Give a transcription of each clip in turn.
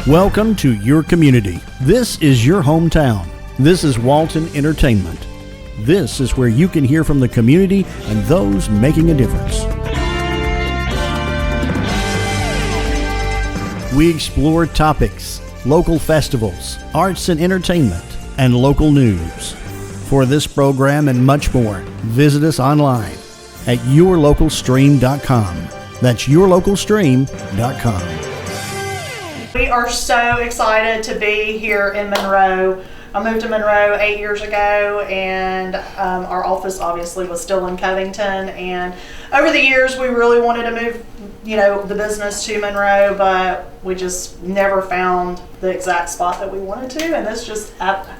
Welcome to your community. This is your hometown. This is Walton Entertainment. This is where you can hear from the community and those making a difference. We explore topics, local festivals, arts and entertainment, and local news. For this program and much more, visit us online at yourlocalstream.com. That's yourlocalstream.com. We are so excited to be here in Monroe. I moved to Monroe 8 years ago, and our office obviously was still in Covington. And over the years, we really wanted to move, the business to Monroe, but we just never found the exact spot that we wanted to. And this just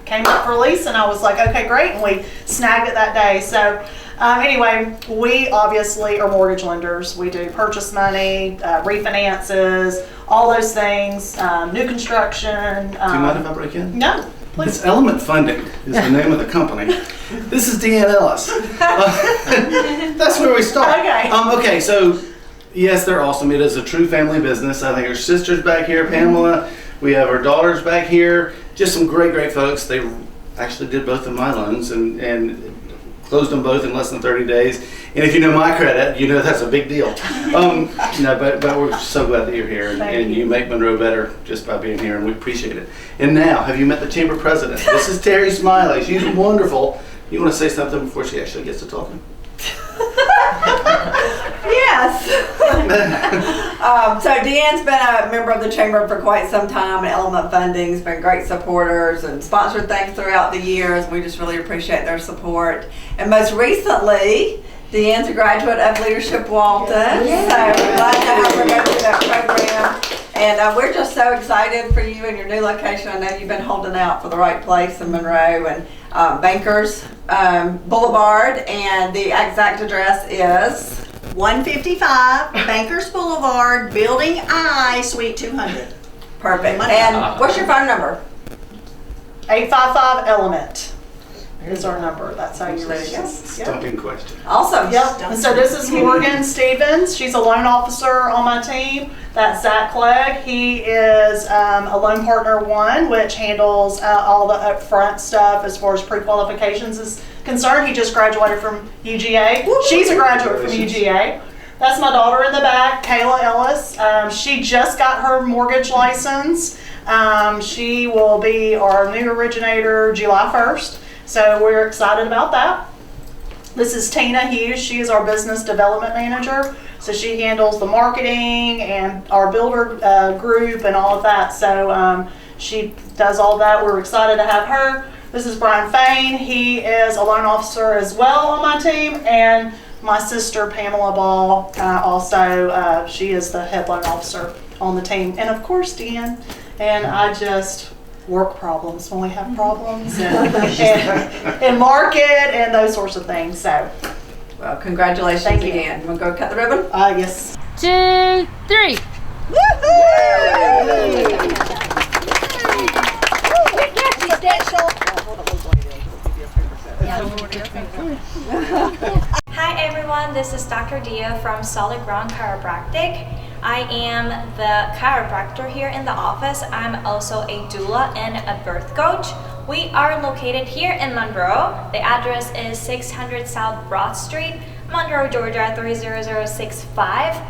came up for lease, and I was like, okay, great, and we snagged it that day. So anyway, we obviously are mortgage lenders. We do purchase money, refinances, all those things, new construction. Do you mind if I break in? No, please. It's Element Funding is the name of the company. This is Deanne Ellis. That's where we start. Okay. Okay, so yes, they're awesome. It is a true family business. I think her sister's back here, Pamela. We have our daughters back here. Just some great, great folks. They actually did both of my loans and closed them both in less than 30 days. And if you know my credit, you know that's a big deal. But we're so glad that you're here, and you make Monroe better just by being here, and we appreciate it. And now, have you met the chamber president? This is Terry Smiley. She's wonderful. You want to say something before she actually gets to talking? Yes. So Deanne's been a member of the chamber for quite some time, and Element Funding's been great supporters and sponsored things throughout the years. We just really appreciate their support. And most recently, Deanne's a graduate of Leadership Walton, so we're glad to have her go through that program. And we're just so excited for you and your new location. I know you've been holding out for the right place in Monroe, and Bankers Boulevard, and the exact address is 155 Bankers Boulevard, Building I, Suite 200. perfect. And what's your phone number? 855 Element is our number. That's how you reach us. Stumping question. Awesome. Yep. And so this is Morgan Stevens. She's a loan officer on my team. That's Zach Clegg. He is a loan partner one, which handles all the upfront stuff as far as pre-qualifications is concerned. He just graduated from UGA. She's a graduate from UGA. That's my daughter in the back, Kayla Ellis. She just got her mortgage license. She will be our new originator July 1st. So we're excited about that. This is Tina Hughes. She is our business development manager. So she handles the marketing and our builder group and all of that. So she does all that. We're excited to have her. This is Brian Fain. He is a loan officer as well on my team. And my sister, Pamela Ball, also, she is the head loan officer on the team. And of course, Deanne. And I just work problems when we have problems and market and those sorts of things. So, Well, congratulations Thank you. again. We'll go cut the ribbon. yes. 2, 3. Hi everyone, this is Dr. Dia from Solid Ground Chiropractic. I am the chiropractor here in the office. I'm also a doula and a birth coach. We are located here in Monroe. The address is 600 South Broad Street, Monroe, Georgia 30065.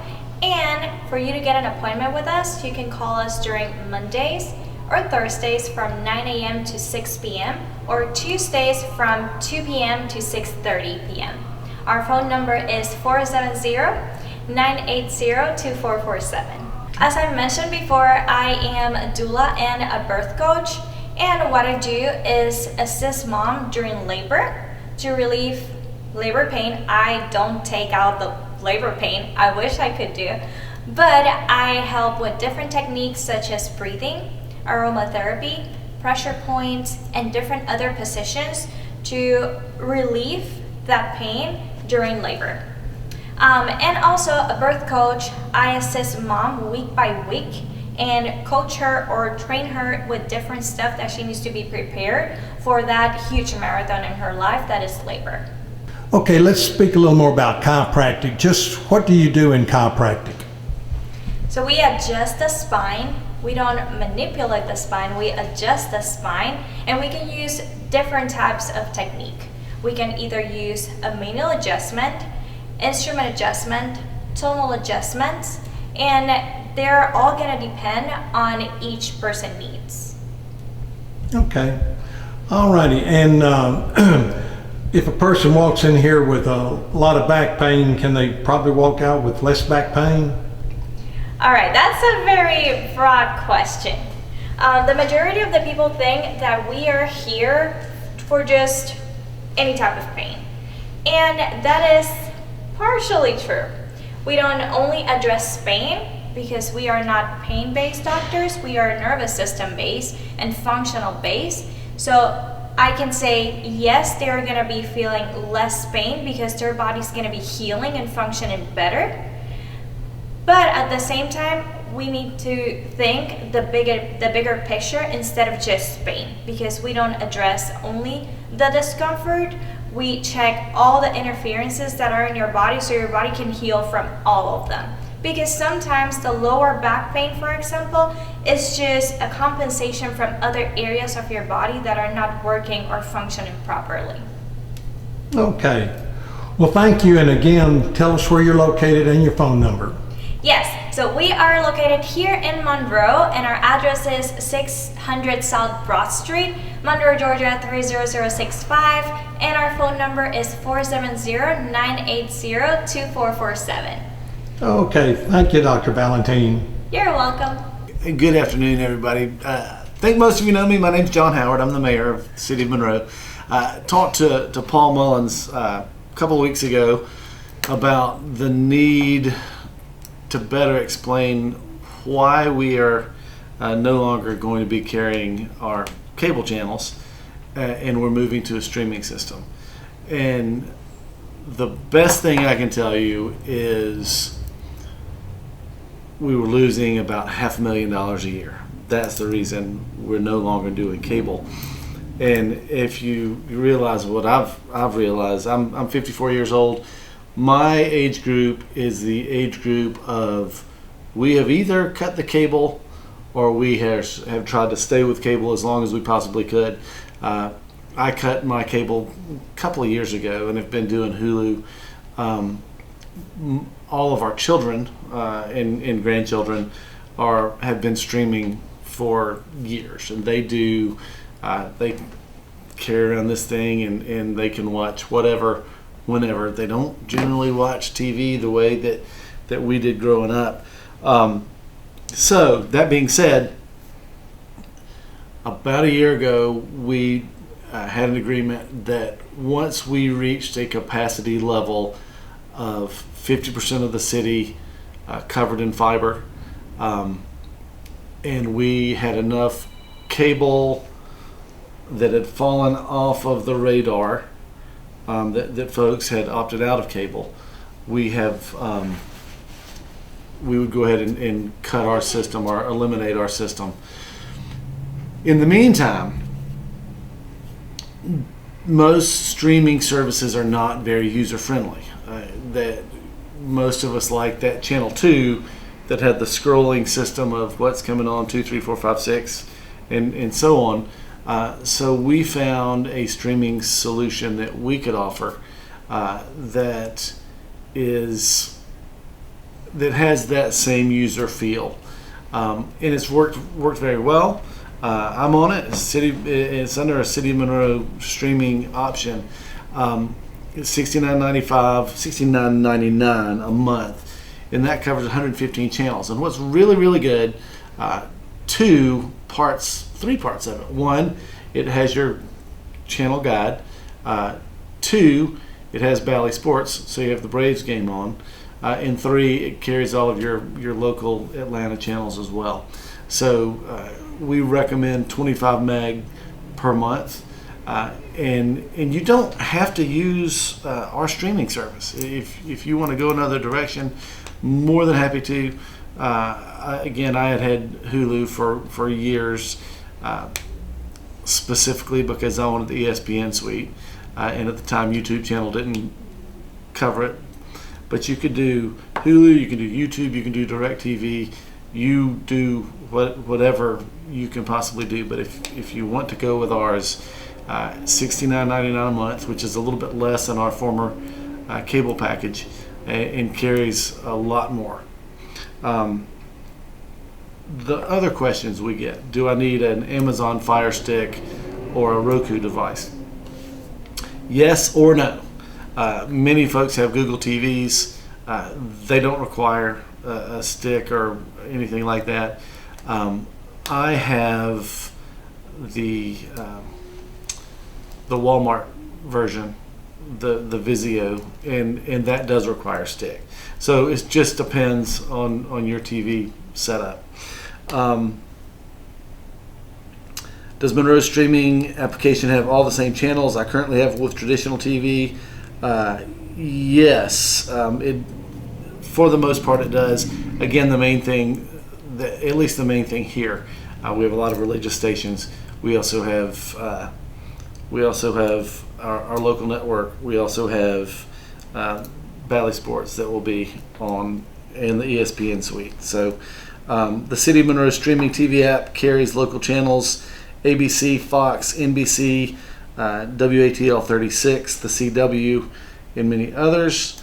And for you to get an appointment with us, you can call us during Mondays or Thursdays from 9 a.m. to 6 p.m. or Tuesdays from 2 p.m. to 6:30 p.m. Our phone number is 470-980-2447. As I mentioned before, I am a doula and a birth coach, and what I do is assist mom during labor to relieve labor pain. I don't take out the labor pain. I wish I could do, but I help with different techniques such as breathing, aromatherapy, pressure points, and different other positions to relieve that pain during labor. And also a birth coach. I assist mom week by week and coach her or train her with different stuff that she needs to be prepared for that huge marathon in her life that is labor. Okay, let's speak a little more about chiropractic. Just what do you do in chiropractic? So we adjust the spine We don't manipulate the spine, we adjust the spine, and we can use different types of technique. We can either use a manual adjustment, instrument adjustment, tonal adjustments, and they're all gonna depend on each person's needs. Okay. All righty. And if a person walks in here with a lot of back pain, can they probably walk out with less back pain? All right, that's a very broad question. The majority of the people think that we are here for just any type of pain. And that is partially true. We don't only address pain because we are not pain-based doctors, we are nervous system-based and functional-based. So I can say, yes, they're gonna be feeling less pain because their body's gonna be healing and functioning better. But at the same time, we need to think the bigger picture instead of just pain, because we don't address only the discomfort, we check all the interferences that are in your body so your body can heal from all of them. Because sometimes the lower back pain, for example, is just a compensation from other areas of your body that are not working or functioning properly. Okay. Well, thank you. And again, tell us where you're located and your phone number. Yes, so we are located here in Monroe, and our address is 600 South Broad Street, Monroe, Georgia 30065, and our phone number is 470-980-2447. Okay. Thank you, Dr. Valentine. You're welcome. Good afternoon, everybody. I think most of you know me. My name's John Howard. I'm the mayor of the city of Monroe. Talked to Paul Mullins a couple of weeks ago about the need to better explain why we are no longer going to be carrying our cable channels and we're moving to a streaming system. And the best thing I can tell you is we were losing about $500,000 a year. That's the reason we're no longer doing cable. And if you realize what I've realized, I'm 54 years old. My age group is the age group of, we have either cut the cable or we have tried to stay with cable as long as we possibly could. I cut my cable a couple of years ago and have been doing Hulu. All of our children and grandchildren have been streaming for years, and they carry around this thing and they can watch whatever, whenever. They don't generally watch TV the way that we did growing up. So that being said, about a year ago we had an agreement that once we reached a capacity level of 50% of the city covered in fiber, and we had enough cable that had fallen off of the radar, that folks had opted out of cable, we would go ahead and cut our system or eliminate our system. In the meantime, most streaming services are not very user-friendly. That most of us like that channel 2 that had the scrolling system of what's coming on 2, 3, 4, 5, 6, and so on. So we found a streaming solution that we could offer that has that same user feel, and it's worked very well. I'm on it. It's under a City of Monroe streaming option. It's $69.99 a month, and that covers 115 channels. And what's really, really good, three parts of it. One, it has your channel guide. Two, it has Bally Sports, so you have the Braves game on. And three, it carries all of your local Atlanta channels as well. So we recommend 25 meg per month. And you don't have to use our streaming service. If you want to go another direction, more than happy to. Again, I had Hulu for years, specifically because I wanted the ESPN suite, and at the time YouTube channel didn't cover it. But you could do Hulu, you can do YouTube, you can do DirecTV, you do whatever you can possibly do. But if you want to go with ours, $69.99 a month, which is a little bit less than our former cable package, and carries a lot more. The other questions we get: do I need an Amazon Fire Stick or a Roku device? Yes or no. Many folks have Google TVs. They don't require a stick or anything like that. I have the Walmart version, the Vizio, and that does require a stick. So it just depends on your TV setup. Does Monroe's streaming application have all the same channels I currently have with traditional TV? Yes, for the most part it does. Again, the main thing, at least the main thing here, we have a lot of religious stations. We also have our local network. We also have Bally Sports that will be on in the ESPN suite. So the City of Monroe streaming TV app carries local channels: ABC, Fox, NBC, WATL 36, the CW, and many others.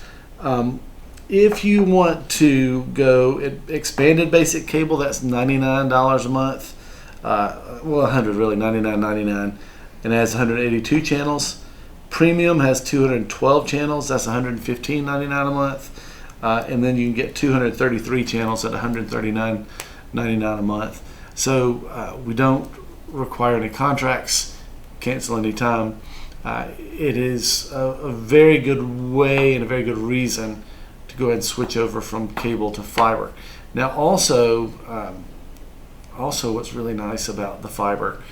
If you want to go expanded basic cable, that's $99 a month. Well, $100 really, $99.99, and has 182 channels. Premium has 212 channels. That's $115.99 a month. And then you can get 233 channels at $139.99 a month. So we don't require any contracts, cancel any time. It is a very good way and a very good reason to go ahead and switch over from cable to fiber. Now also what's really nice about the fiber,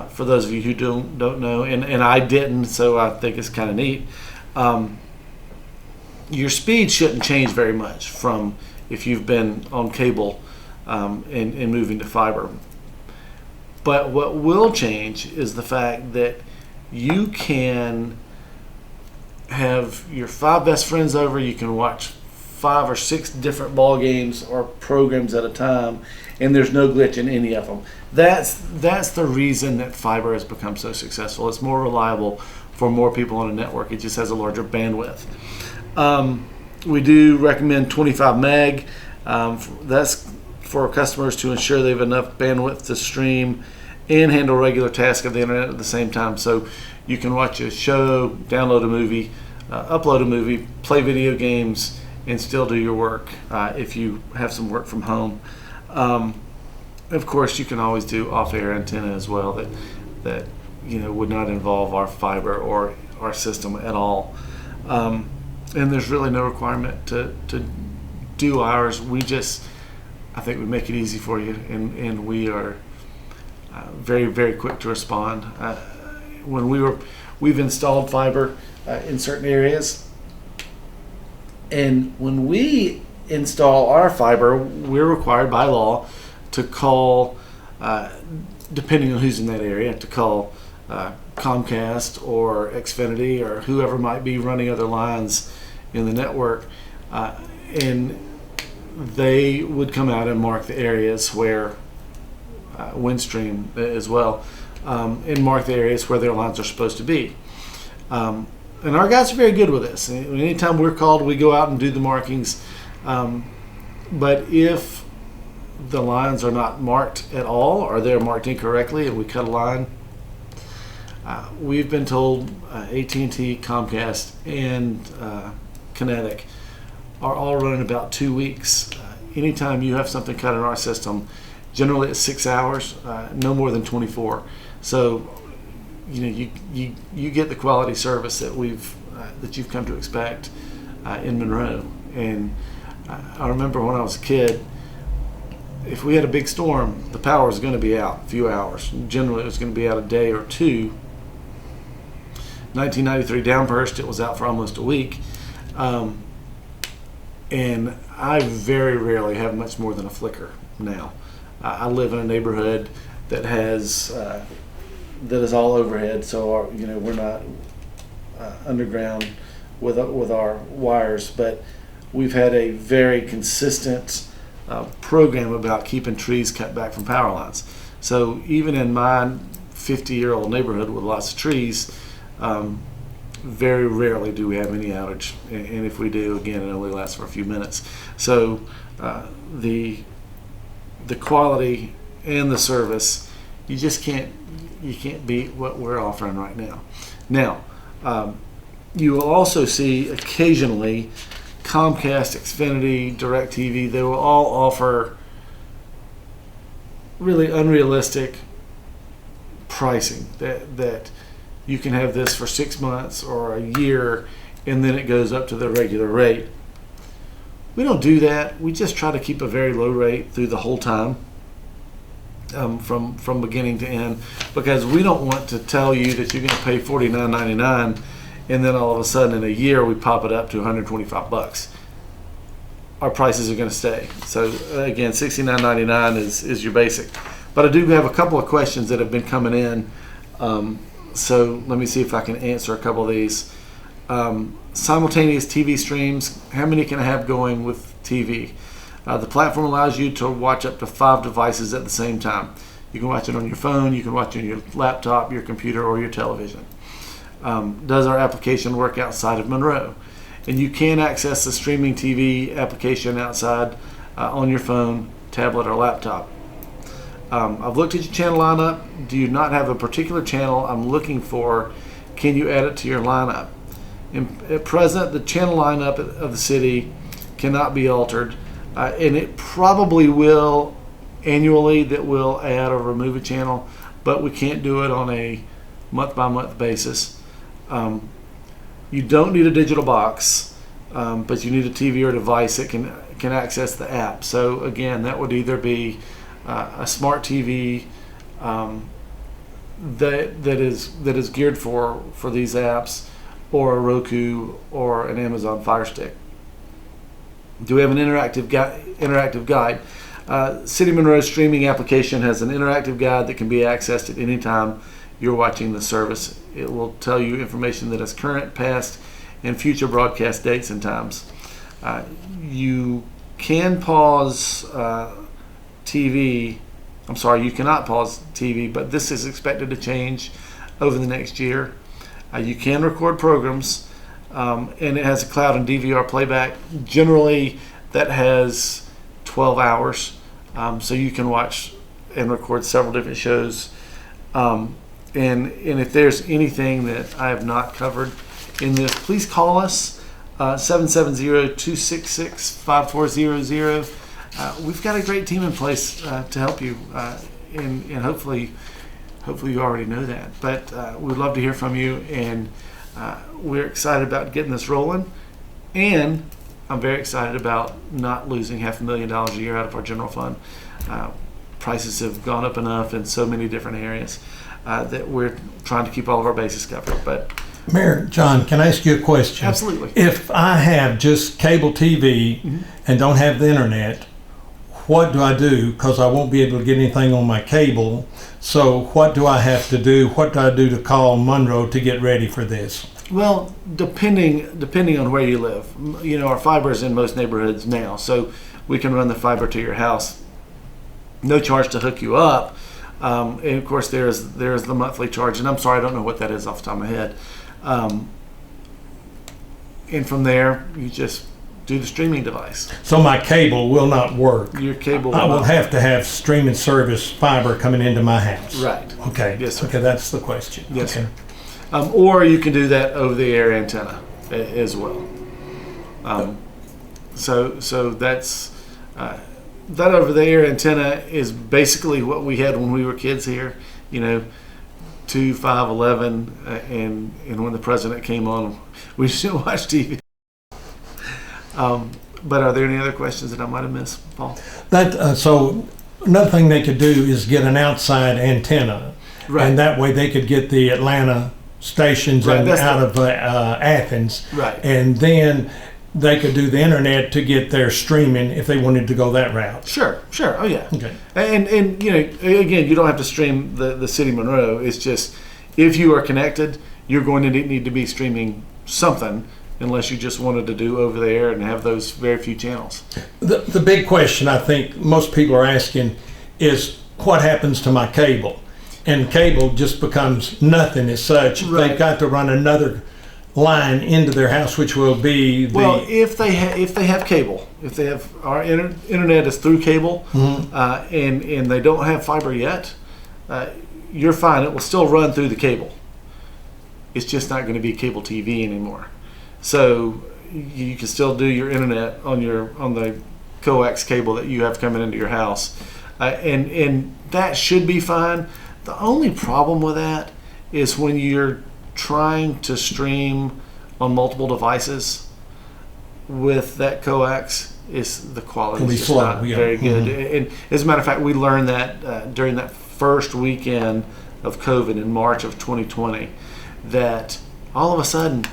for those of you who don't know, and I didn't, so I think it's kind of neat, your speed shouldn't change very much from if you've been on cable and moving to fiber. But what will change is the fact that you can have your 5 best friends over. You can watch 5 or 6 different ball games or programs at a time, and there's no glitch in any of them. That's the reason that fiber has become so successful. It's more reliable for more people on a network. It just has a larger bandwidth. We do recommend 25 meg. That's for customers to ensure they have enough bandwidth to stream and handle regular tasks of the internet at the same time. So you can watch a show, download a movie, upload a movie, play video games, and still do your work if you have some work from home. Of course, you can always do off-air antenna as well that would not involve our fiber or our system at all. And there's really no requirement to do ours. I think we make it easy for you, and we are very, very quick to respond. When we've installed fiber in certain areas, and when we install our fiber, we're required by law to call, depending on who's in that area, to call Comcast or Xfinity or whoever might be running other lines in the network, and they would come out and mark the areas where Windstream as well, and mark the areas where their lines are supposed to be. And our guys are very good with this. Anytime we're called, we go out and do the markings. But if the lines are not marked at all, or they're marked incorrectly, and we cut a line, we've been told AT&T, Comcast, and Kinetic are all running about 2 weeks. Anytime you have something cut in our system, generally it's 6 hours, no more than 24. So you get the quality service that you've come to expect in Monroe. And I remember when I was a kid, if we had a big storm, the power was going to be out a few hours. Generally, it was going to be out a day or two. 1993 downburst, it was out for almost a week. And I very rarely have much more than a flicker now. I live in a neighborhood that has that is all overhead, so we're not underground with our wires, but we've had a very consistent program about keeping trees cut back from power lines. So even in my 50-year-old neighborhood with lots of trees, very rarely do we have any outage, and if we do, again, it only lasts for a few minutes. So the quality and the service, you just can't beat what we're offering right now. Now, you will also see occasionally Comcast, Xfinity, DirecTV. They will all offer really unrealistic pricing that you can have this for 6 months or a year, and then it goes up to the regular rate. We don't do that. We just try to keep a very low rate through the whole time, from beginning to end, because we don't want to tell you that you're going to pay $49.99 and then all of a sudden in a year we pop it up to $125. Our prices are going to stay. So again, $69.99 is your basic. But I do have a couple of questions that have been coming in. So let me see if I can answer a couple of these. Simultaneous TV streams, how many can I have going with TV? The platform allows you to watch up to 5 devices at the same time. You can watch it on your phone, you can watch it on your laptop, your computer, or your television. Does our application work outside of Monroe? And you can access the streaming TV application outside on your phone, tablet, or laptop. I've looked at your channel lineup. Do you not have a particular channel I'm looking for? Can you add it to your lineup? At present, the channel lineup of the city cannot be altered, and it probably will annually, that we'll add or remove a channel, but we can't do it on a month-by-month basis. You don't need a digital box, but you need a TV or device that can access the app. So again, that would either be a smart TV that is geared for these apps, or a Roku, or an Amazon Fire Stick. Do we have an interactive guide? City Monroe's streaming application has an interactive guide that can be accessed at any time you're watching the service. It will tell you information that is current, past, and future broadcast dates and times. You can pause TV. I'm sorry, you cannot pause TV, but this is expected to change over the next year. You can record programs, and it has a cloud and DVR playback. Generally, that has 12 hours, so you can watch and record several different shows. And if there's anything that I have not covered in this, please call us, 770-266-5400. We've got a great team in place to help you, and hopefully you already know that. But we'd love to hear from you, and we're excited about getting this rolling. And I'm very excited about not losing $500,000 a year out of our general fund. Prices have gone up enough in so many different areas that we're trying to keep all of our bases covered. But Mayor John, can I ask you a question? Absolutely. If I have just cable TV and don't have the internet, what do I do? Because I won't be able to get anything on my cable. So what do I have to do? What do I do to call Monroe to get ready for this? Well, depending on where you live, our fiber is in most neighborhoods now, so we can run the fiber to your house, no charge to hook you up. And of course, there's the monthly charge, and I'm sorry, I don't know what that is off the top of my head. And from there, you just do the streaming device. So my cable will not work. Your cable. I will have to have streaming service fiber coming into my house. Right. Okay. Yes, sir. Okay, that's the question. Yes, okay. sir. Or you can do that over the air antenna as well. So that's that over the air antenna is basically what we had when we were kids here. 2, 5, 11, and when the president came on, we should watch TV. But are there any other questions that I might have missed, Paul? So another thing they could do is get an outside antenna, Right. and that way they could get the Atlanta stations Right, out of Athens, Right. and then they could do the internet to get their streaming if they wanted to go that route. Sure. Oh yeah. Okay. And again, you don't have to stream the City Monroe. It's just if you are connected, you're going to need to be streaming something, unless you just wanted to do over there and have those very few channels. The big question I think most people are asking is what happens to my cable? And cable just becomes nothing as such. Right. They've got to run another line into their house, which will be the... Well, if they have cable, if they have our internet is through cable, and they don't have fiber yet, you're fine. It will still run through the cable. It's just not going to be cable TV anymore. So you can still do your internet on the coax cable that you have coming into your house, and that should be fine. The only problem with that is when you're trying to stream on multiple devices with that coax, the quality is just not very good. And as a matter of fact, we learned that during that first weekend of COVID in March of 2020, that all of a sudden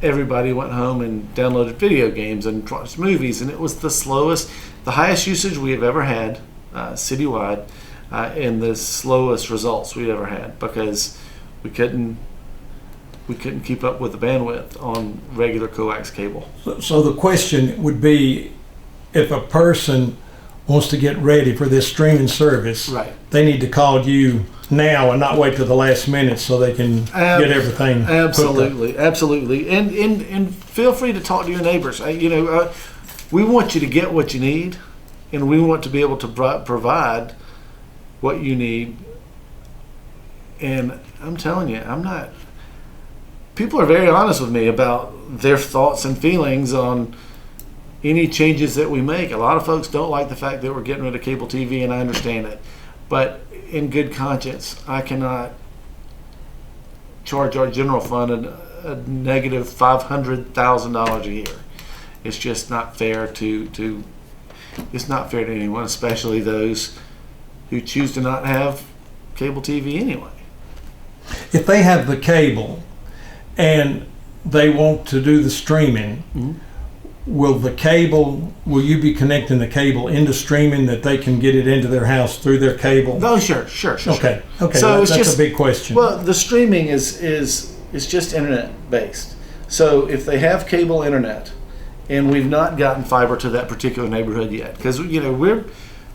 everybody went home and downloaded video games and watched movies, and it was the highest usage we have ever had citywide, and the slowest results we'd ever had, because we couldn't keep up with the bandwidth on regular coax cable. So the question would be, if a person wants to get ready for this streaming service, Right. they need to call you now and not wait till the last minute so they can get everything Absolutely, absolutely. And feel free to talk to your neighbors. We want you to get what you need, and we want to be able to provide what you need. And I'm telling you, people are very honest with me about their thoughts and feelings on any changes that we make. A lot of folks don't like the fact that we're getting rid of cable TV, and I understand it. But in good conscience, I cannot charge our general fund a negative $500,000 a year. It's just not fair to anyone, especially those who choose to not have cable TV anyway. If they have the cable and they want to do the streaming, will you be connecting the cable into streaming that they can get it into their house through their cable? Oh, sure. Okay. So that's a big question. Well, the streaming is just internet based. So if they have cable internet, and we've not gotten fiber to that particular neighborhood yet, because we're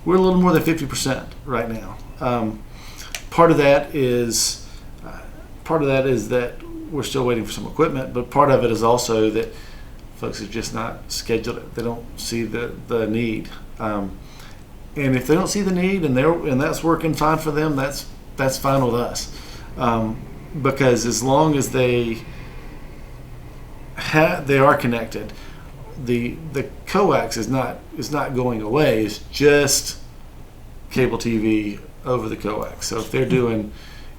a little more than 50% right now. Part of that is that we're still waiting for some equipment, but part of it is also that folks have just not scheduled it. They don't see the need, and if they don't see the need and that's working fine for them, that's fine with us, because as long as they are connected, the coax is not going away. It's just cable TV over the coax. So if they're doing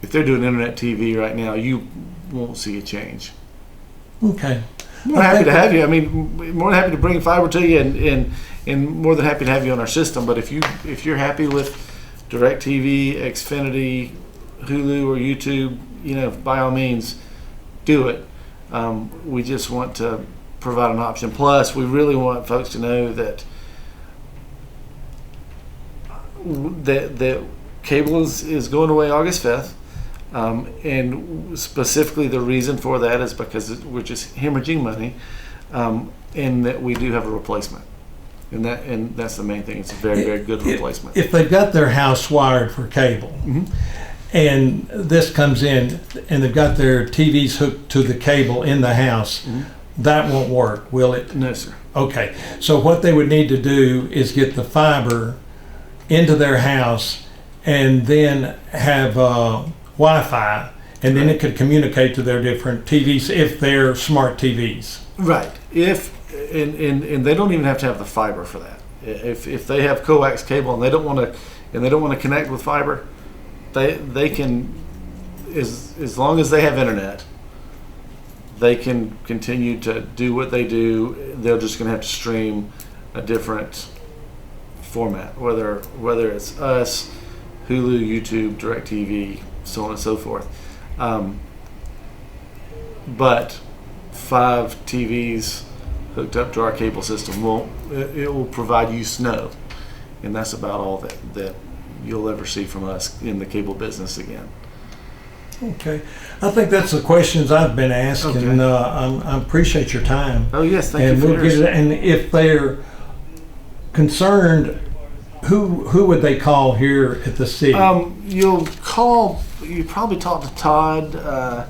internet TV right now, you won't see a change. Okay. More than happy to have you. I mean, more than happy to bring fiber to you, and more than happy to have you on our system. But if you're happy with DirecTV, Xfinity, Hulu, or YouTube, by all means, do it. We just want to provide an option. Plus, we really want folks to know that cable is going away August 5th. And specifically the reason for that is because we're just hemorrhaging money, and that we do have a replacement. And that's the main thing. It's a very, very good replacement. If they've got their house wired for cable, and this comes in, and they've got their TVs hooked to the cable in the house, that won't work, will it? No, sir. Okay. So what they would need to do is get the fiber into their house, and then have Wi-Fi, and then it could communicate to their different TVs if they're smart TVs. Right. And they don't even have to have the fiber for that. If they have coax cable and they don't want to connect with fiber, they can, as long as they have internet, they can continue to do what they do. They're just going to have to stream a different format, whether it's us, Hulu, YouTube, DirecTV, so on and so forth. But 5 TVs hooked up to our cable system will provide you snow, and that's about all that you'll ever see from us in the cable business again. Okay. I think that's the questions I've been asked, Okay. and I appreciate your time. Oh yes, thank And you for we'll get yours. it. And if they're concerned, who would they call here at the city? You'll call. You probably talk to Todd. I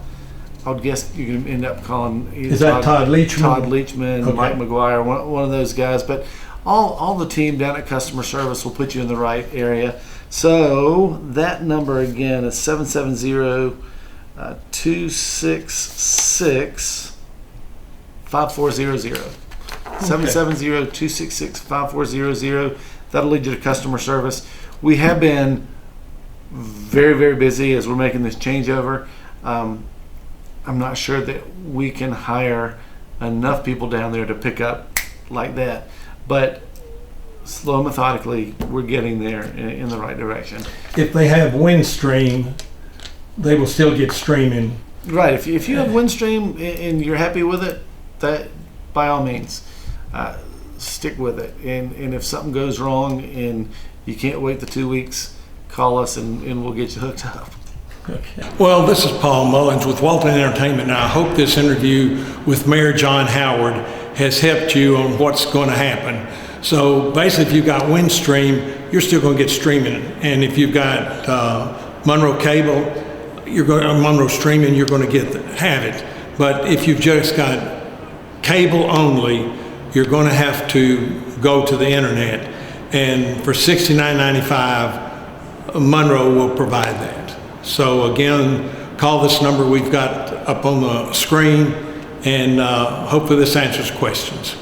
would guess you can end up calling. either Is that Todd Leachman? Todd Leachman, Okay. Mike McGuire, one of those guys. But all the team down at customer service will put you in the right area. So that number again is 770-266-5400. 770-266-5400. That'll lead you to customer service. We have been very, very busy as we're making this changeover. I'm not sure that we can hire enough people down there to pick up like that, but slow, methodically, we're getting there in the right direction. If they have Windstream, they will still get streaming. Right. If you have Windstream and you're happy with it, that by all means, stick with it. And if something goes wrong and you can't wait the 2 weeks, call us and we'll get you hooked up. Okay. Well, this is Paul Mullins with Walton Entertainment, and I hope this interview with Mayor John Howard has helped you on what's going to happen. So basically, if you've got Windstream, you're still going to get streaming, and if you've got Monroe Cable, Monroe Streaming, you're going to have it. But if you've just got cable only, you're going to have to go to the internet, and for $69.95, Monroe will provide that. So again, call this number we've got up on the screen, and hopefully this answers questions.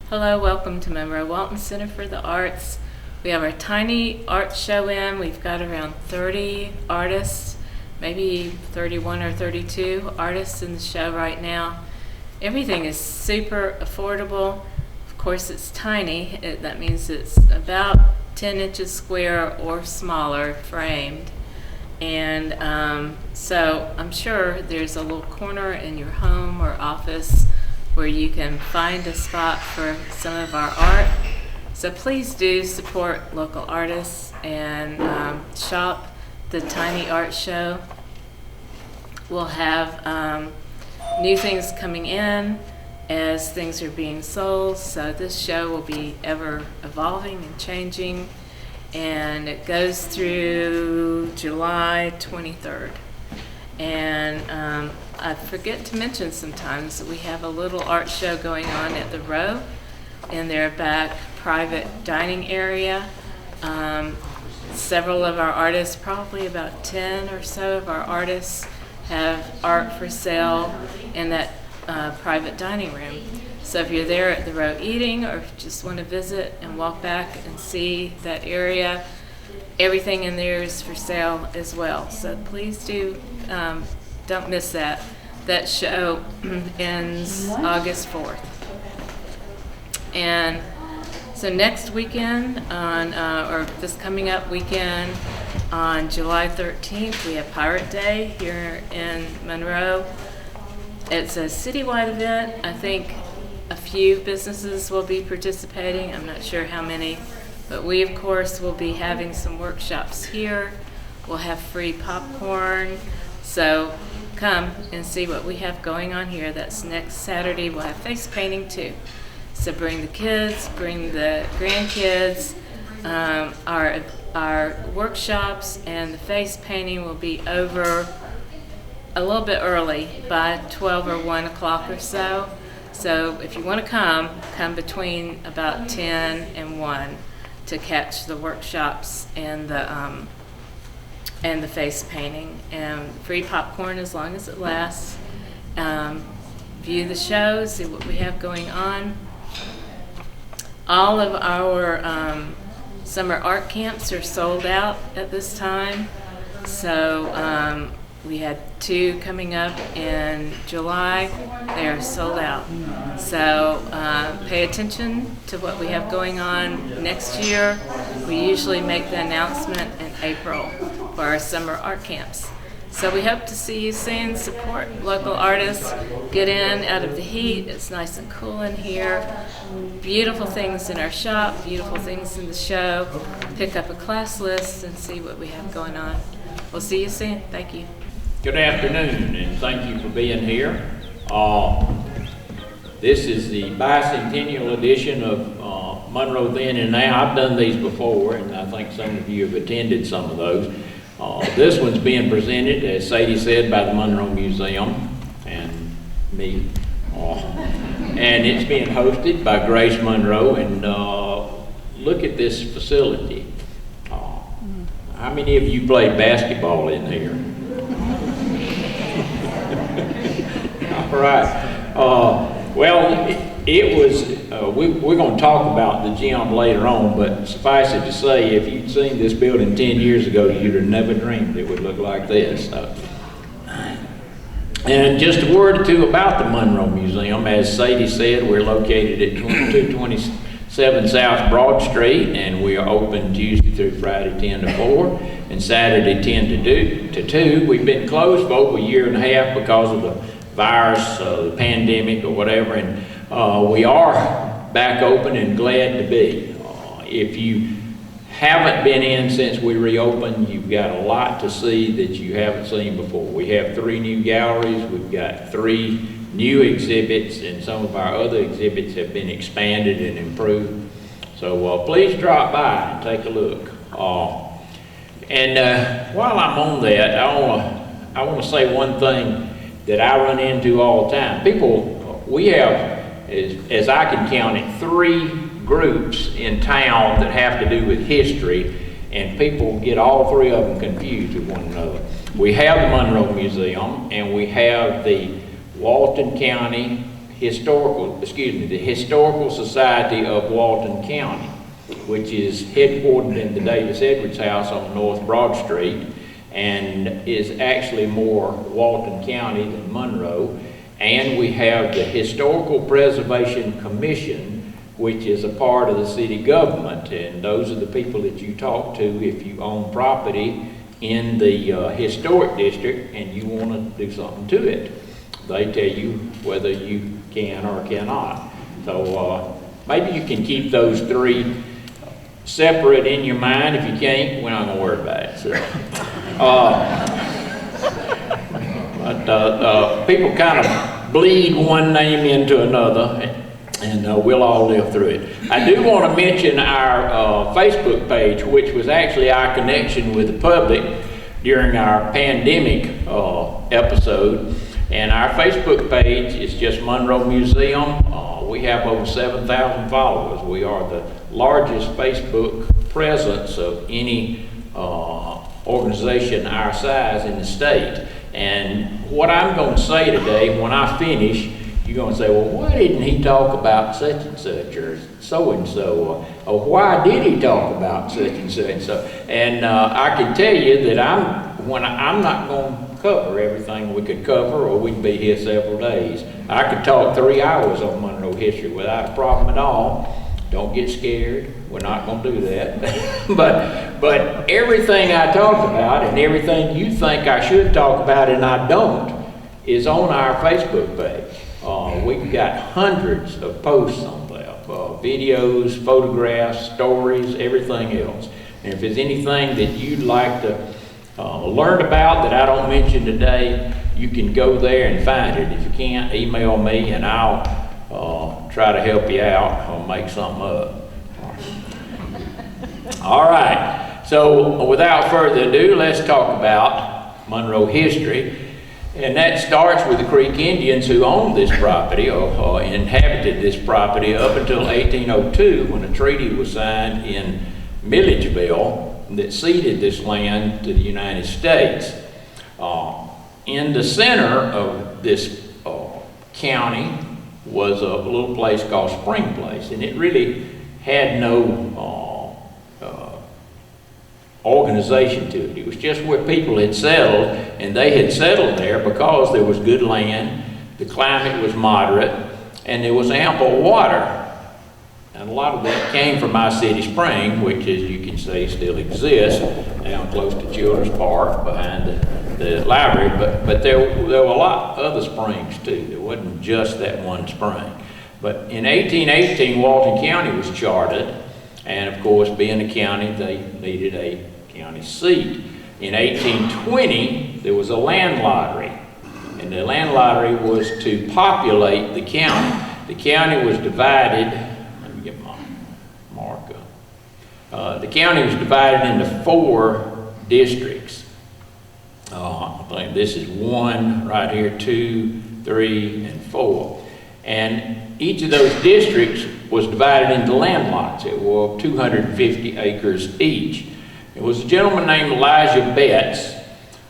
Hello, welcome to Monroe Walton Center for the Arts. We have our tiny art show in. We've got around 30 artists, maybe 31 or 32 artists in the show right now. Everything is super affordable. Of course, it's tiny. That means it's about 10 inches square or smaller framed. And so I'm sure there's a little corner in your home or office where you can find a spot for some of our art. So please do support local artists and shop the Tiny Art Show. We'll have new things coming in as things are being sold. So this show will be ever evolving and changing. And it goes through July 23rd. And I forget to mention sometimes that we have a little art show going on at the Row in their back private dining area. Several of our artists, probably about 10 or so of our artists, have art for sale in that private dining room. So if you're there at the Row eating, or if you just want to visit and walk back and see that area, everything in there is for sale as well. So please do, don't miss that. That show ends August 4th. And so next weekend, or this coming up weekend, on July 13th, we have Pirate Day here in Monroe. It's a citywide event. I think a few businesses will be participating. I'm not sure how many, but we, of course, will be having some workshops here. We'll have free popcorn. So come and see what we have going on here. That's next Saturday. We'll have face painting too. So bring the kids, bring the grandkids. Our workshops and the face painting will be over a little bit early, by 12 or 1 o'clock or so. So if you want to come between about 10 and 1 to catch the workshops and the face painting. And free popcorn as long as it lasts. View the show, see what we have going on. All of our summer art camps are sold out at this time. So we had 2 coming up in July. They are sold out. So pay attention to what we have going on next year. We usually make the announcement in April for our summer art camps. So we hope to see you soon. Support local artists. Get in out of the heat. It's nice and cool in here. Beautiful things in our shop, beautiful things in the show. Pick up a class list and see what we have going on. We'll see you soon. Thank you. Good afternoon, and thank you for being here. This is the bicentennial edition of Monroe Then and Now. I've done these before, and I think some of you have attended some of those. This one's being presented, as Sadie said, by the Monroe Museum and me. And it's being hosted by Grace Monroe. And look at this facility. How many of you played basketball in here? All right. Well, it was, we're going to talk about the gym later on, but suffice it to say, if you'd seen this building 10 years ago, you'd have never dreamed it would look like this. And just a word or two about the Monroe Museum. As Sadie said, we're located at 2227 South Broad Street, and we are open Tuesday through Friday 10 to 4 and Saturday 10 to 2. We've been closed for over a year and a half because of the virus, the pandemic or whatever, and we are back open and glad to be. If you haven't been in since we reopened, you've got a lot to see that you haven't seen before. We have 3 new galleries, we've got 3 new exhibits, and some of our other exhibits have been expanded and improved. So please drop by and take a look. And while I'm on that, I want to say one thing that I run into all the time. People, we have, as I can count it, 3 groups in town that have to do with history, and people get all 3 of them confused with one another. We have the Monroe Museum, and we have the Walton County the Historical Society of Walton County, which is headquartered in the Davis Edwards House on North Broad Street, and is actually more Walton County than Monroe. And we have the Historical Preservation Commission, which is a part of the city government, and those are the people that you talk to if you own property in the historic district and you want to do something to it. They tell you whether you can or cannot. So maybe you can keep those 3 separate in your mind. If you can't, we're not going to worry about it. So, but people kind of bleed one name into another, and we'll all live through it. I do want to mention our Facebook page, which was actually our connection with the public during our pandemic episode. And our Facebook page is just Monroe Museum. We have over 7,000 followers. We are the largest Facebook presence of any organization our size in the state. And what I'm going to say today, when I finish, you're going to say, well, why didn't he talk about such and such or so-and-so? Or why did he talk about such and so? And I can tell you that I'm not going to cover everything we could cover, or we'd be here several days. I could talk 3 hours on Monroe history without a problem at all. Don't get scared. We're not going to do that. but everything I talk about and everything you think I should talk about and I don't is on our Facebook page. We've got hundreds of posts on there, videos, photographs, stories, everything else. And if there's anything that you'd like to learn about that I don't mention today, you can go there and find it. If you can't, email me and I'll try to help you out or make something up. All right, so without further ado, let's talk about Monroe history. And that starts with the Creek Indians who owned this property or inhabited this property up until 1802, when a treaty was signed in Milledgeville that ceded this land to the United States. In the center of this county was a little place called Spring Place, and it really had no organization to it. It was just where people had settled, and they had settled there because there was good land, the climate was moderate, and there was ample water. And a lot of that came from my city spring, which, as you can see, still exists down close to Children's Park behind the the library, but there were a lot of other springs too. There wasn't just that one spring. But in 1818, Walton County was chartered, and of course, being a county, they needed a county seat. In 1820, there was a land lottery, and the land lottery was to populate the county. The county was divided, let me get my marker. The county was divided into 4 districts. I think this is 1 right here, 2, 3, and 4. And each of those districts was divided into land lots. It were 250 acres each. It was a gentleman named Elijah Betts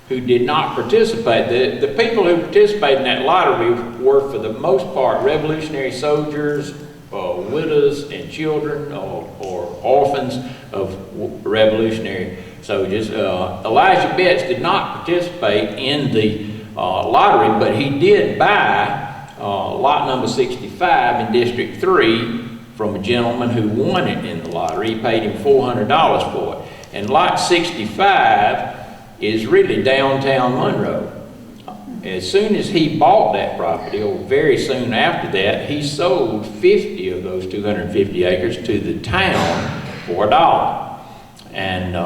who did not participate. The people who participated in that lottery were, for the most part, revolutionary soldiers, widows and children, or orphans of revolutionary soldiers. Elijah Betts did not participate in the lottery, but he did buy lot number 65 in District 3 from a gentleman who won it in the lottery. He paid him $400 for it. And lot 65 is really downtown Monroe. As soon as he bought that property, or very soon after that, he sold 50 of those 250 acres to the town for $1. And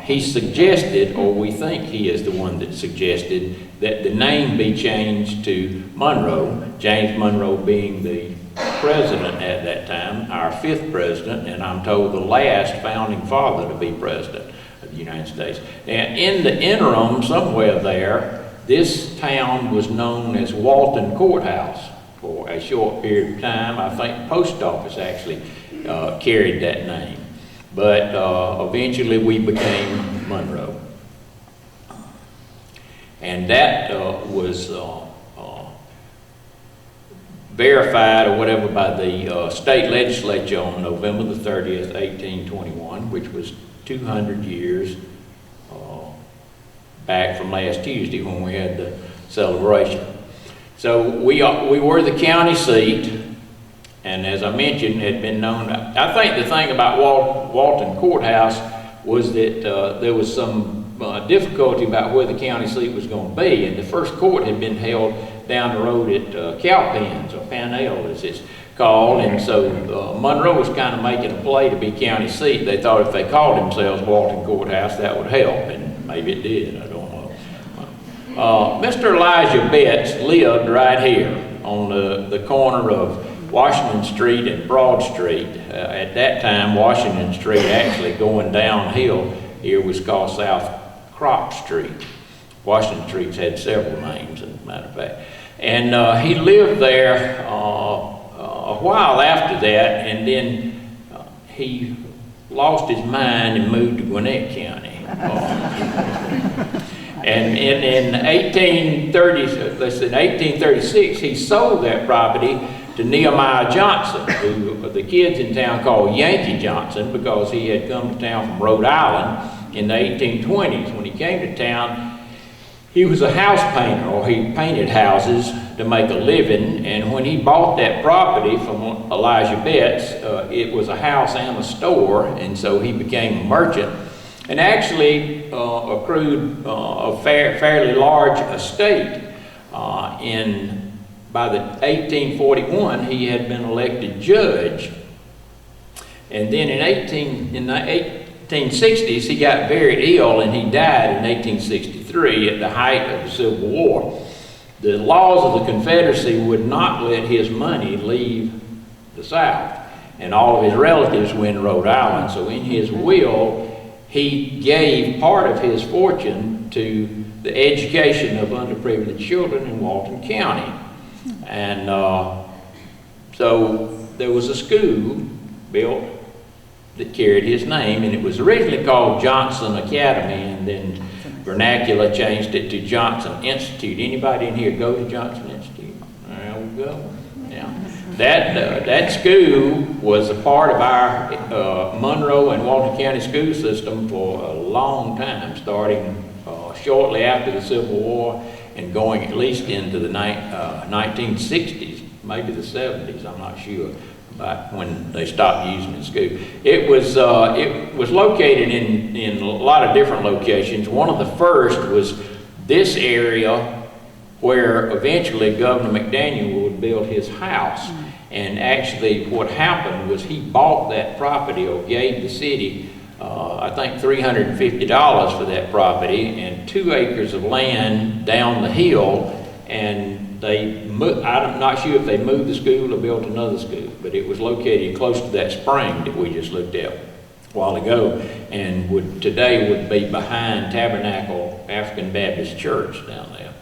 he suggested, or we think he is the one that suggested, that the name be changed to Monroe, James Monroe being the president at that time, our 5th president, and I'm told the last founding father to be president of the United States. And in the interim, somewhere there, this town was known as Walton Courthouse for a short period of time. I think the post office actually carried that name. But eventually we became Monroe. And that was verified or whatever by the state legislature on November the 30th, 1821, which was 200 years back from last Tuesday when we had the celebration. So we were the county seat, and as I mentioned, had been known. I think the thing about Walton Courthouse was that there was some difficulty about where the county seat was going to be, and the first court had been held down the road at Cowpens, or Panell as it's called, and so Monroe was kind of making a play to be county seat. They thought if they called themselves Walton Courthouse, that would help, and maybe it did, I don't know. Mr. Elijah Betts lived right here on the corner of Washington Street and Broad Street. At that time, Washington Street, actually going downhill here, was called South Crop Street. Washington Street's had several names, as a matter of fact. And he lived there a while after that, and then he lost his mind and moved to Gwinnett County. And in 1836, he sold that property to Nehemiah Johnson, who the kids in town called Yankee Johnson, because he had come to town from Rhode Island in the 1820s. When he came to town, he was a house painter, or he painted houses to make a living, and when he bought that property from Elijah Betts, it was a house and a store, and so he became a merchant, and actually accrued a fairly large estate. By the 1841, he had been elected judge, and then in the 1860s, he got very ill and he died in 1863 at the height of the Civil War. The laws of the Confederacy would not let his money leave the South, and all of his relatives were in Rhode Island, so in his will, he gave part of his fortune to the education of underprivileged children in Walton County. And so there was a school built that carried his name, and it was originally called Johnson Academy, and then vernacular changed it to Johnson Institute. Anybody in here go to Johnson Institute? There we go. Yeah. That school was a part of our Monroe and Walton County school system for a long time, starting shortly after the Civil War and going at least into the 1960s, maybe the 70s, I'm not sure, about when they stopped using the school. It was located in a lot of different locations. One of the first was this area where eventually Governor McDaniel would build his house. And actually what happened was he bought that property, or gave the city, I think $350 for that property and 2 acres of land down the hill. And I'm not sure if they moved the school or built another school, but it was located close to that spring that we just looked at a while ago, and today would be behind Tabernacle African Baptist Church down there.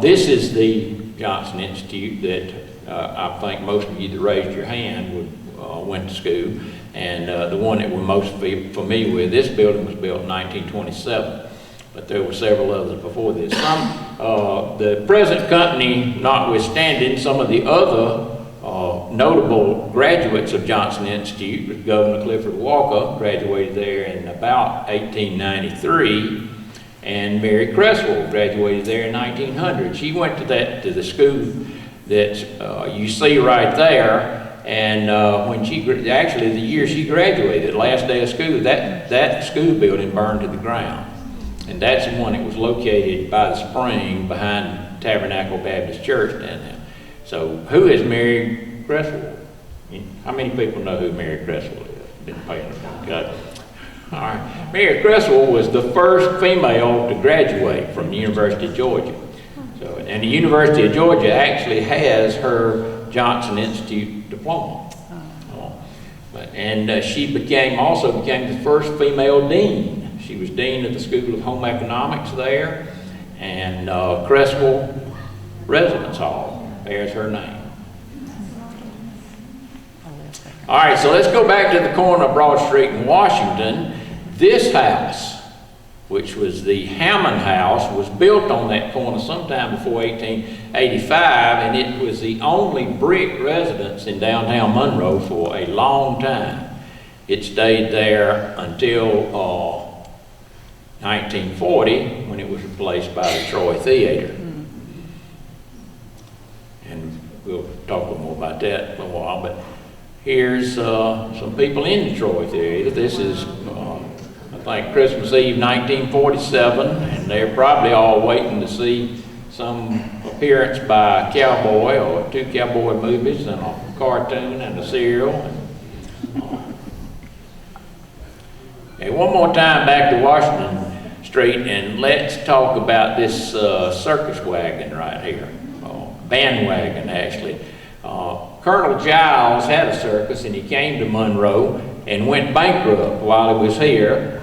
This is the Johnson Institute that I think most of you that raised your hand went to school, and the one that we're most familiar with, this building was built in 1927, but there were several others before this. The present company notwithstanding, some of the other notable graduates of Johnson Institute was Governor Clifford Walker, graduated there in about 1893. And Mary Cresswell graduated there in 1900. She went to the school that you see right there, and when actually the year she graduated, last day of school, that school building burned to the ground, and that's the one that was located by the spring behind Tabernacle Baptist Church down there. So, who is Mary Cresswell? How many people know who Mary Cresswell is? Been paying attention. Okay. All right. Mary Cresswell was the first female to graduate from the University of Georgia. So, and the University of Georgia actually has her Johnson Institute diploma. And she also became the first female dean. She was dean of the School of Home Economics there, and Cresswell Residence Hall bears her name. All right, so let's go back to the corner of Broad Street in Washington. This house, which was the Hammond House, was built on that corner sometime before 1885, and it was the only brick residence in downtown Monroe for a long time. It stayed there until 1940, when it was replaced by the Troy Theater. And we'll talk a little more about that in a while, but here's some people in the Troy Theater. This is I think Christmas Eve 1947, and they're probably all waiting to see some appearance by a cowboy, or 2 cowboy movies and a cartoon and a cereal. Okay, one more time back to Washington Street, and let's talk about this circus wagon right here, bandwagon actually. Colonel Giles had a circus, and he came to Monroe and went bankrupt while he was here.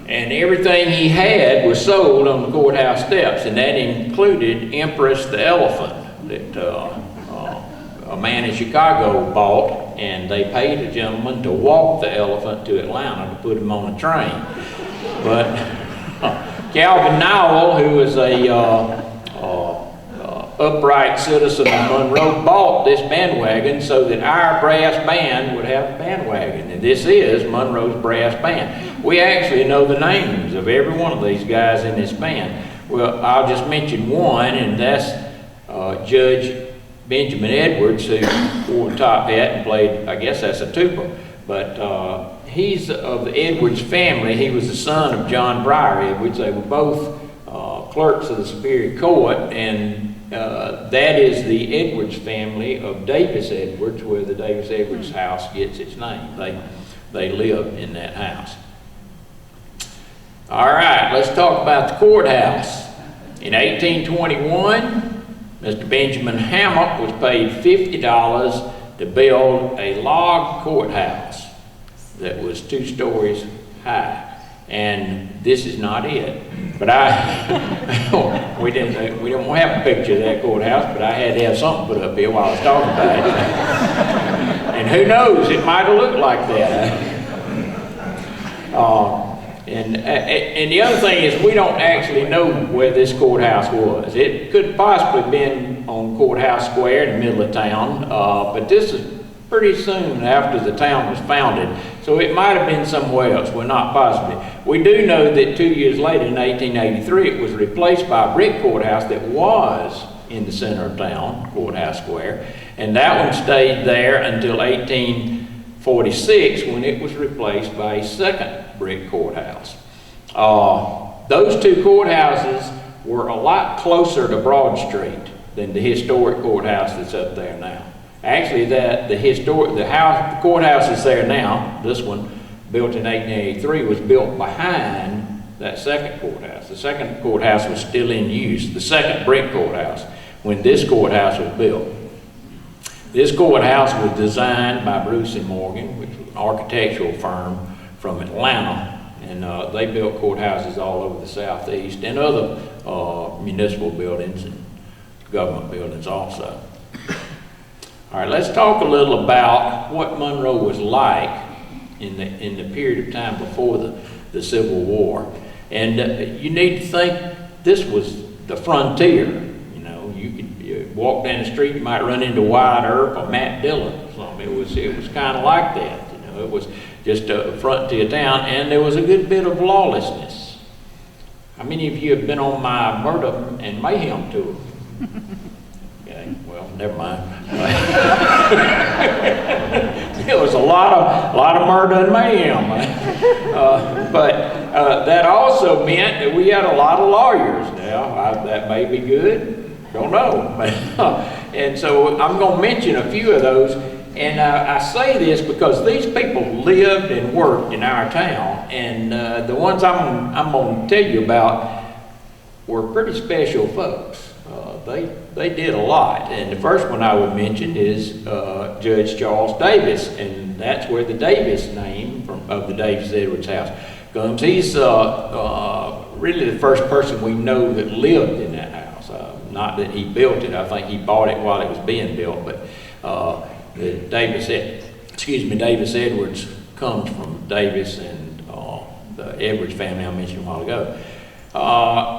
And everything he had was sold on the courthouse steps, and that included Empress the elephant that a man in Chicago bought, and they paid a gentleman to walk the elephant to Atlanta to put him on a train. But Calvin Nowell, who was a upright citizen of Monroe, bought this bandwagon so that our brass band would have a bandwagon. And this is Monroe's brass band. We actually know the names of every one of these guys in this band. Well, I'll just mention one, and that's Judge Benjamin Edwards, who wore a top hat and played, I guess that's a tuba. But he's of the Edwards family. He was the son of John Briar Edwards. They were both clerks of the Superior Court, and that is the Edwards family of Davis Edwards, where the Davis Edwards house gets its name. They lived in that house. All right, let's talk about the courthouse. In 1821, Mr. Benjamin Hammock was paid $50 to build a log courthouse that was 2 stories high. And this is not it. But we didn't have a picture of that courthouse, but I had to have something put up here while I was talking about it. And who knows, it might have looked like that. And the other thing is, we don't actually know where this courthouse was. It could possibly have been on Courthouse Square in the middle of town, but this is pretty soon after the town was founded, so it might have been somewhere else. We're not positive. We do know that 2 years later, in 1883, it was replaced by a brick courthouse that was in the center of town, Courthouse Square, and that one stayed there until 1846, when it was replaced by a second brick courthouse. Those two courthouses were a lot closer to Broad Street than the historic courthouse that's up there now. Actually, the courthouse that's there now, this one, built in 1883, was built behind that second courthouse. The second courthouse was still in use, the second brick courthouse, when this courthouse was built. This courthouse was designed by Bruce and Morgan, which was an architectural firm from Atlanta, and they built courthouses all over the Southeast and other municipal buildings and government buildings also. All right, let's talk a little about what Monroe was like in the period of time before the Civil War. And you need to think this was the frontier. You know, you walk down the street, you might run into Wyatt Earp or Matt Dillon or something. It was kind of like that. You know, it was just a frontier town, and there was a good bit of lawlessness. How many of you have been on my murder and mayhem tour? Okay, well, never mind. It was a lot of murder and mayhem. But that also meant that we had a lot of lawyers. Now, that may be good, don't know. And so I'm going to mention a few of those. And I say this because these people lived and worked in our town. And the ones I'm going to tell you about were pretty special folks. They did a lot. And the first one I would mention is Judge Charles Davis. And that's where the Davis name of the Davis Edwards house comes. He's really the first person we know that lived in that house. Not that he built it. I think he bought it while it was being built. But Davis Edwards comes from Davis and the Edwards family I mentioned a while ago.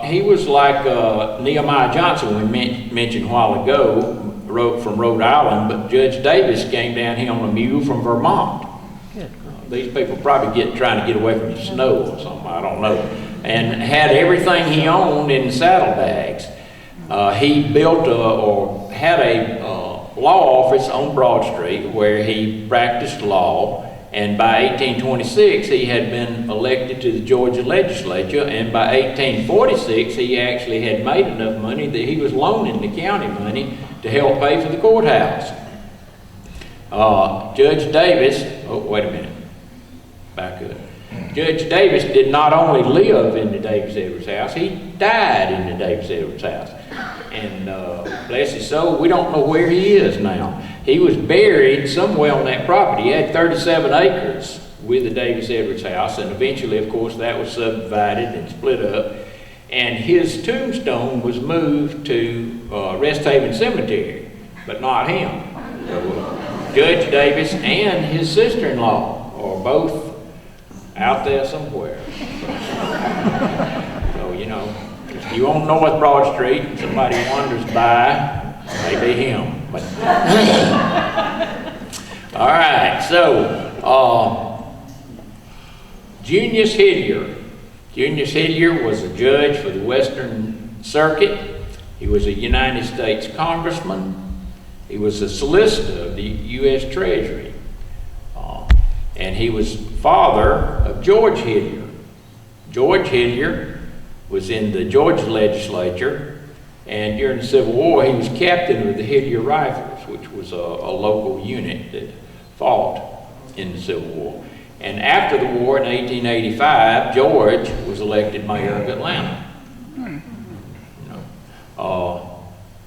He was like Nehemiah Johnson we mentioned a while ago, from Rhode Island, but Judge Davis came down here on a mule from Vermont. These people probably trying to get away from the snow or something, I don't know, and had everything he owned in saddlebags. He built or had a law office on Broad Street where he practiced law, and by 1826 he had been elected to the Georgia legislature, and by 1846 he actually had made enough money that he was loaning the county money to help pay for the courthouse. Judge Davis, back up. Judge Davis did not only live in the Davis Edwards house, he died in the Davis Edwards house. And bless his soul, we don't know where he is now. He was buried somewhere on that property. He had 37 acres with the Davis Edwards house, and eventually, of course, that was subdivided and split up. And his tombstone was moved to Rest Haven Cemetery, but not him. So, Judge Davis and his sister-in-law are both out there somewhere. So, you know, if you on North Broad Street and somebody wanders by, maybe him. But all right, so Junius Hillier. Junius Hillier was a judge for the Western Circuit. He was a United States congressman. He was a solicitor of the U.S. Treasury. And he was father of George Hillier. George Hillier was in the Georgia legislature, and during the Civil War he was captain of the Hillier Rifles, which was a local unit that fought in the Civil War. And after the war in 1885, George was elected mayor of Atlanta.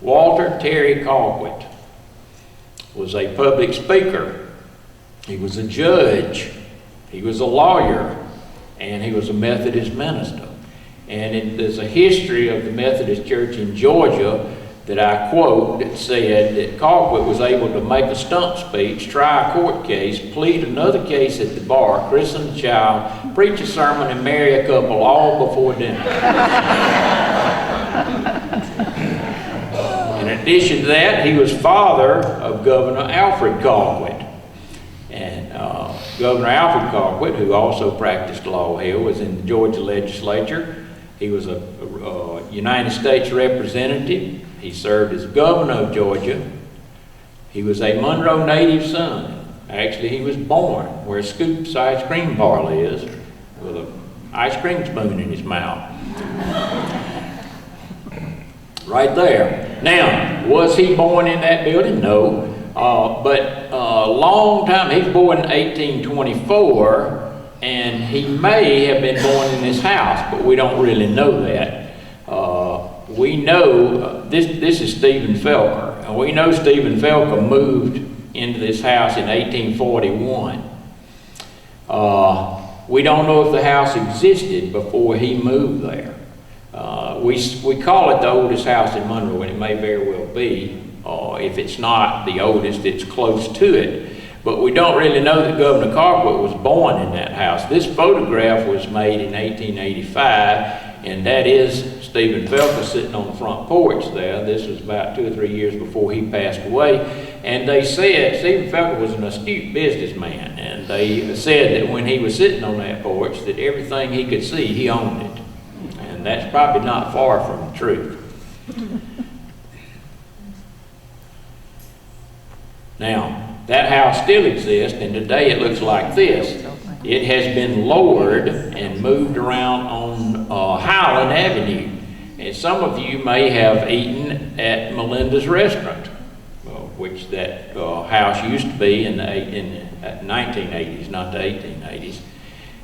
Walter Terry Colquitt was a public speaker. He was a judge, he was a lawyer, and he was a Methodist minister. And there's a history of the Methodist Church in Georgia that I quote that said that Colquitt was able to make a stump speech, try a court case, plead another case at the bar, christen a child, preach a sermon, and marry a couple all before dinner. In addition to that, he was father of Governor Alfred Colquitt. And Governor Alfred Colquitt, who also practiced law here, was in the Georgia legislature. He was a United States representative. He served as governor of Georgia. He was a Monroe native son. Actually, he was born where Scoop's ice cream parlor is, with an ice cream spoon in his mouth. Right there. Now, was he born in that building? No. But a long time, he was born in 1824, and he may have been born in this house, but we don't really know that. We know, this is Stephen Felker, and we know Stephen Felker moved into this house in 1841. We don't know if the house existed before he moved there. We call it the oldest house in Monroe, and it may very well be. If it's not the oldest, it's close to it. But we don't really know that Governor Colquitt was born in that house. This photograph was made in 1885, and that is Stephen Felker sitting on the front porch there. This was about 2 or 3 years before he passed away. And they said Stephen Felker was an astute businessman, and they said that when he was sitting on that porch, that everything he could see, he owned it. And that's probably not far from the truth. Now, that house still exists, and today it looks like this. It has been lowered and moved around on Highland Avenue. And some of you may have eaten at Melinda's restaurant, which that house used to be in the 1980s, not the 1880s,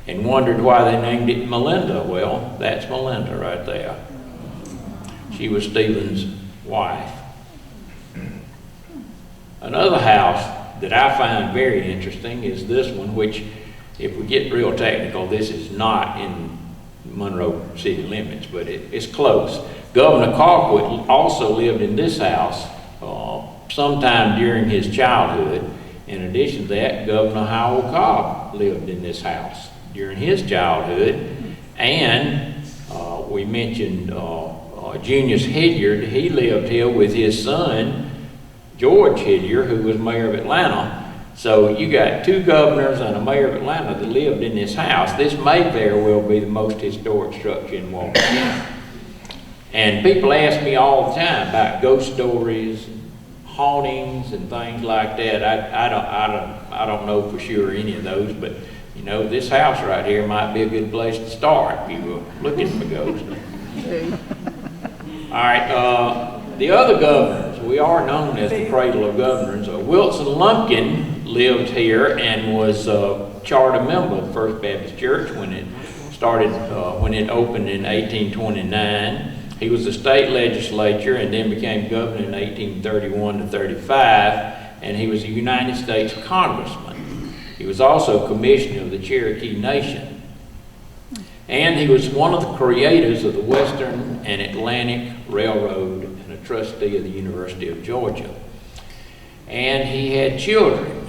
and wondered why they named it Melinda. Well, that's Melinda right there. She was Stephen's wife. Another house that I find very interesting is this one, which, if we get real technical, this is not in Monroe city limits, but it's close. Governor Colquitt also lived in this house sometime during his childhood. In addition to that, Governor Howell Cobb lived in this house during his childhood. And we mentioned Junius Hilliard. He lived here with his son, George Hilliard, who was mayor of Atlanta. So you got 2 governors and a mayor of Atlanta that lived in this house. This may very well be the most historic structure in Walton. And people ask me all the time about ghost stories, hauntings, and things like that. I don't know for sure any of those, but you know, this house right here might be a good place to start if you were looking for ghosts. All right, the other governors, we are known as the cradle of governors. Wilson Lumpkin lived here and was a charter member of the First Baptist Church when it started, when it opened in 1829. He was a state legislature and then became governor in 1831 to 35, and he was a United States congressman. He was also commissioner of the Cherokee Nation. And he was one of the creators of the Western and Atlantic Railroad and a trustee of the University of Georgia. And he had children.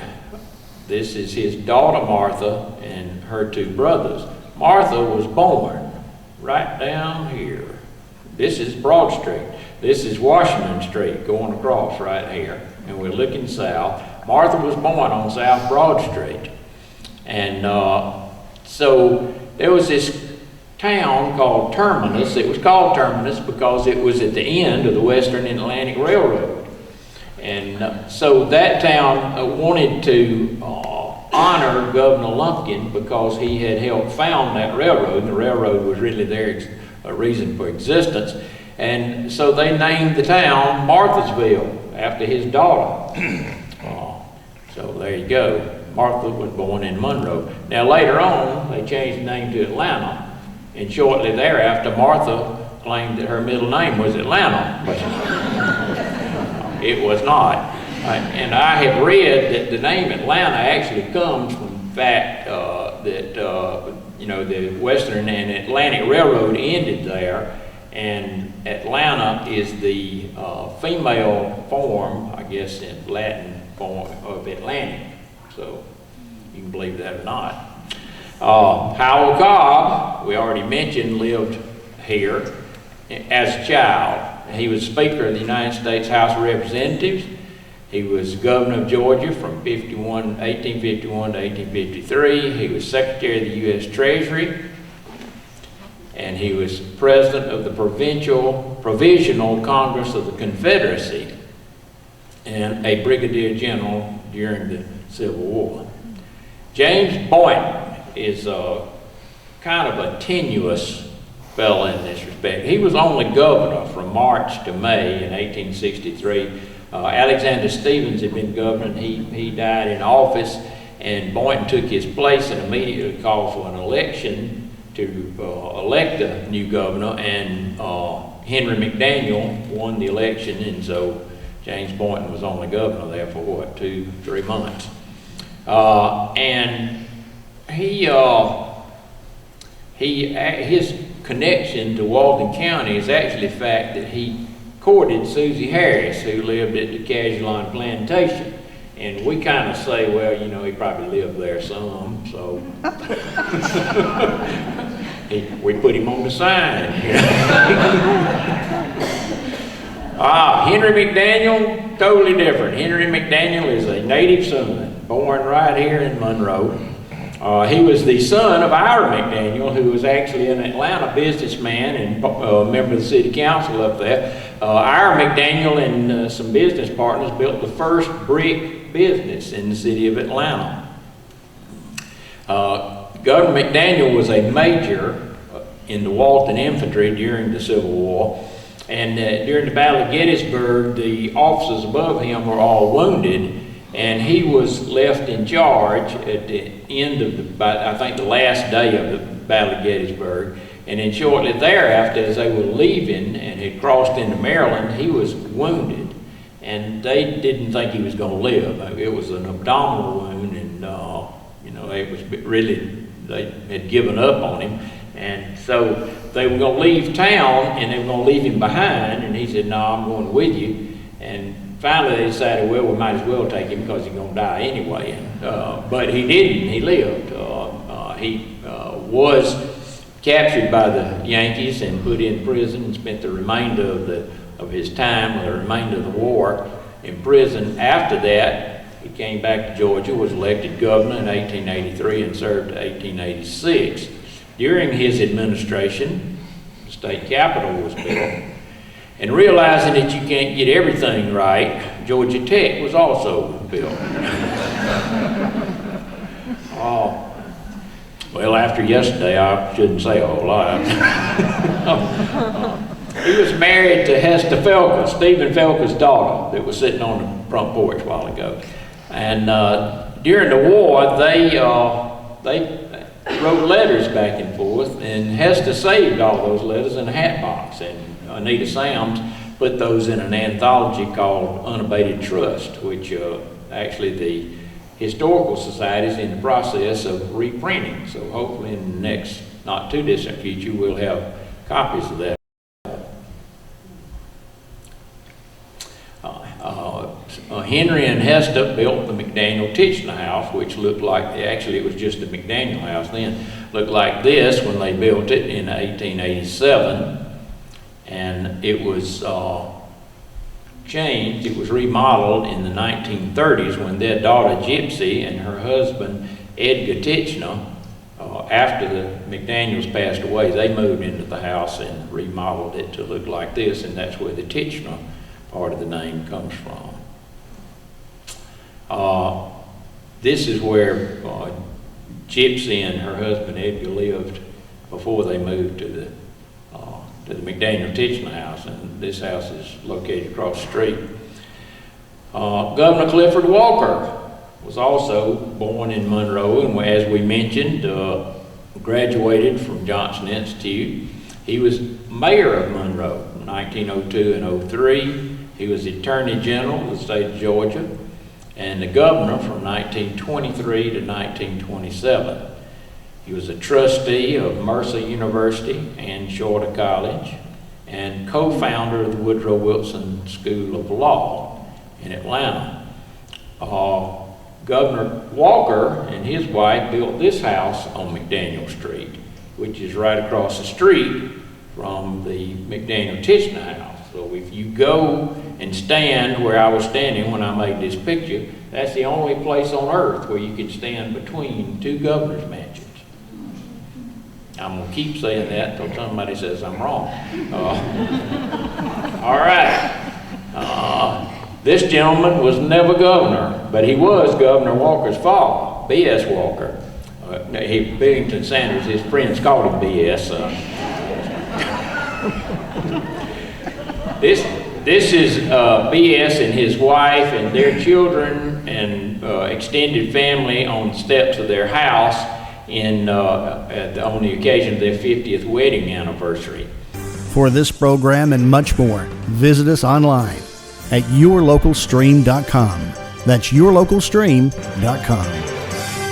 This is his daughter Martha and her 2 brothers. Martha was born right down here. This is Broad Street. This is Washington Street going across right here. And we're looking south. Martha was born on South Broad Street. And so there was this town called Terminus. It was called Terminus because it was at the end of the Western and Atlantic Railroad. And so that town wanted to honor Governor Lumpkin because he had helped found that railroad. The railroad was really their reason for existence. And so they named the town Marthasville after his daughter. So there you go. Martha was born in Monroe. Now later on, they changed the name to Atlanta. And shortly thereafter, Martha claimed that her middle name was Atlanta, but it was not. And I have read that the name Atlanta actually comes from the fact that you know, the Western and Atlantic Railroad ended there, and Atlanta is the female form, I guess, in Latin form of Atlantic. So you can believe that or not. Howell Cobb, we already mentioned, lived here as a child. He was Speaker of the United States House of Representatives. He was governor of Georgia from 1851 to 1853. He was Secretary of the U.S. Treasury. And he was president of the Provisional Congress of the Confederacy and a brigadier general during the Civil War. James Boynton is kind of a tenuous fellow in this respect. He was only governor from March to May in 1863. Alexander Stephens had been governor, and he died in office, and Boynton took his place and immediately called for an election to elect a new governor, and Henry McDaniel won the election, and so James Boynton was only governor there for what, 2-3 months. And his connection to Walton County is actually the fact that he courted Susie Harris, who lived at the Casuline Plantation. And we kind of say, well, you know, he probably lived there some, so we put him on the sign. Henry McDaniel, totally different. Henry McDaniel is a native son, born right here in Monroe. He was the son of Ira McDaniel, who was actually an Atlanta businessman and a member of the city council up there. Ira McDaniel and some business partners built the first brick business in the city of Atlanta. Governor McDaniel was a major in the Walton Infantry during the Civil War, and during the Battle of Gettysburg, the officers above him were all wounded, and he was left in charge at the end of I think the last day of the Battle of Gettysburg. And then shortly thereafter, as they were leaving and had crossed into Maryland, he was wounded. And they didn't think he was going to live. It was an abdominal wound, and you know, it was really, they had given up on him. And so they were going to leave town, and they were going to leave him behind. And he said, "No, I'm going with you." And finally they decided, well, we might as well take him because he's going to die anyway. And, but he didn't. He lived. He was captured by the Yankees and put in prison and spent the remainder of his time, or the remainder of the war, in prison. After that, he came back to Georgia, was elected governor in 1883 and served to 1886. During his administration, the state capitol was built. And realizing that you can't get everything right, Georgia Tech was also built. Well, after yesterday, I shouldn't say a whole lot. He was married to Hester Felker, Stephen Felker's daughter, that was sitting on the front porch a while ago. And during the war, they wrote letters back and forth, and Hester saved all those letters in a hat box, and Anita Sams put those in an anthology called Unabated Trust, which actually the Historical Society is in the process of reprinting. So hopefully in the next not too distant future we'll have copies of that. Henry and Hester built the McDaniel Titchener house, which looked like, actually it was just the McDaniel house then, looked like this when they built it in 1887. And it was changed, it was remodeled in the 1930s when their daughter Gypsy and her husband Edgar Titchener, after the McDaniels passed away, they moved into the house and remodeled it to look like this, and that's where the Titchener part of the name comes from. This is where Gypsy and her husband Edgar lived before they moved to the McDaniel Titchener house, and this house is located across the street. Governor Clifford Walker was also born in Monroe, and as we mentioned, graduated from Johnson Institute. He was mayor of Monroe in 1902 and 03. He was Attorney General of the state of Georgia, and the governor from 1923 to 1927. He was a trustee of Mercer University and Shorter College, and co-founder of the Woodrow Wilson School of Law in Atlanta. Governor Walker and his wife built this house on McDaniel Street, which is right across the street from the McDaniel Titchener house. So if you go and stand where I was standing when I made this picture, that's the only place on earth where you can stand between two governor's mansions. I'm going to keep saying that until somebody says I'm wrong. All right. This gentleman was never governor, but he was Governor Walker's father, B.S. Walker. Billington Sanders, his friends called him BS. This is BS and his wife and their children and extended family on the steps of their house on the occasion of their 50th wedding anniversary. For this program and much more, visit us online at yourlocalstream.com. That's yourlocalstream.com.